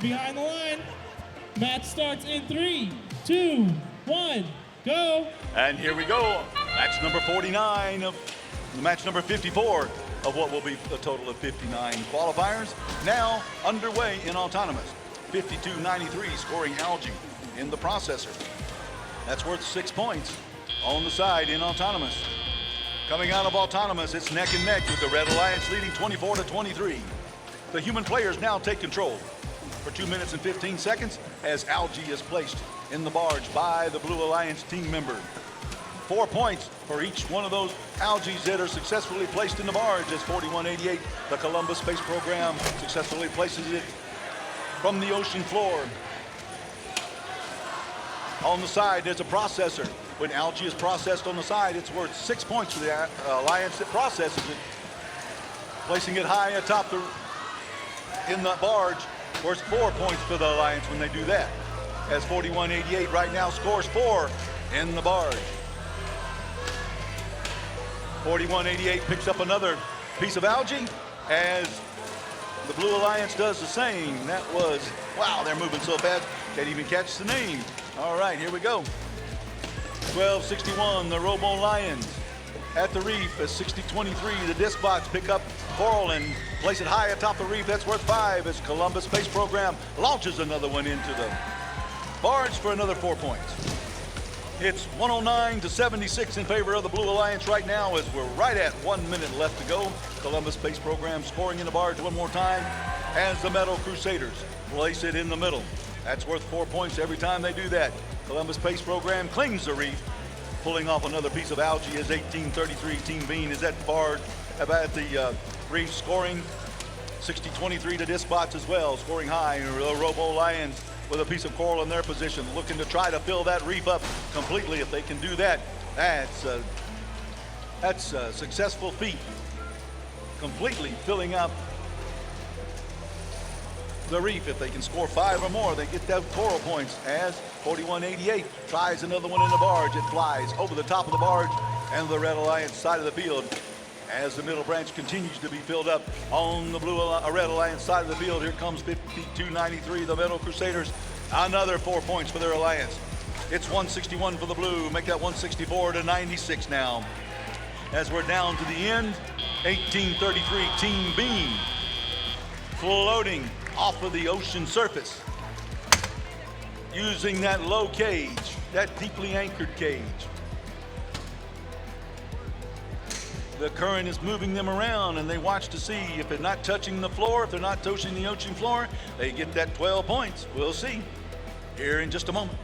Behind the line. Match starts in 3, 2, 1, go. And here we go. Match number 49 of match number 54 of what will be a total of 59 qualifiers. Now underway in autonomous. 52.93 scoring Algae in the processor. That's worth 6 points on the side in autonomous. Coming out of autonomous, it's neck and neck with the Red Alliance leading 24-23. The human players now take control for 2 minutes and 15 seconds as Algae is placed in the barge by the Blue Alliance team member. 4 points for each one of those Algaes that are successfully placed in the barge as 4188, the Columbus Space Program, successfully places it from the ocean floor. On the side, there's a processor. When Algae is processed on the side, it's worth 6 points for the Alliance that processes it. Placing it high atop in the barge, worth 4 points for the Alliance when they do that. As 4188 right now scores 4 in the barge. 4188 picks up another piece of Algae as the Blue Alliance does the same. That was, wow, they're moving so fast, can't even catch the name. All right, here we go. 1261, the Robo Lions at the reef as 6023, the disc box pick up coral and place it high atop the reef. That's worth 5 as Columbus Space Program launches another one into the barge for another 4 points. It's 109-76 in favor of the Blue Alliance right now as we're right at 1 minute left to go. Columbus Space Program scoring in the barge one more time as the Metal Crusaders place it in the middle. That's worth 4 points every time they do that. Columbus Space Program clings the reef, pulling off another piece of Algae as 1833 Team Bean is at the barge, at the reef scoring 6023 to disc box as well, scoring high. The Robo Lions with a piece of coral in their position, looking to try to fill that reef up completely. If they can do that, that's a successful feat. Completely filling up the reef. If they can score 5 or more, they get that coral points as 4188 tries another one in the barge. It flies over the top of the barge and the Red Alliance side of the field as the middle branch continues to be filled up on the Red Alliance side of the field. Here comes 5293, the Metal Crusaders. Another 4 points for their Alliance. It's 161 for the Blue. Make that 164-96 now. As we're down to the end, 1833 Team Bean floating off of the ocean surface using that low cage, that deeply anchored cage. The current is moving them around and they watch to see if they're not touching the floor, if they're not touching the ocean floor, they get that 12 points. We'll see here in just a moment.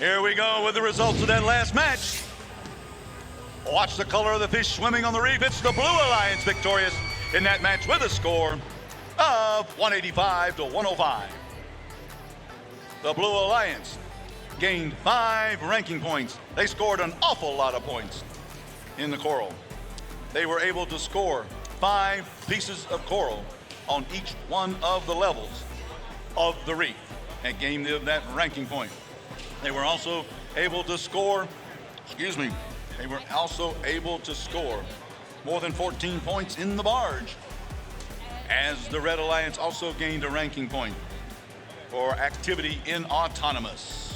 Here we go with the results of that last match. Watch the color of the fish swimming on the reef. It's the Blue Alliance victorious in that match with a score of 185-105. The Blue Alliance gained 5 ranking points. They scored an awful lot of points in the coral. They were able to score 5 pieces of coral on each one of the levels of the reef and gained them that ranking point. They were also able to score, more than 14 points in the barge, as the Red Alliance also gained a ranking point for activity in autonomous.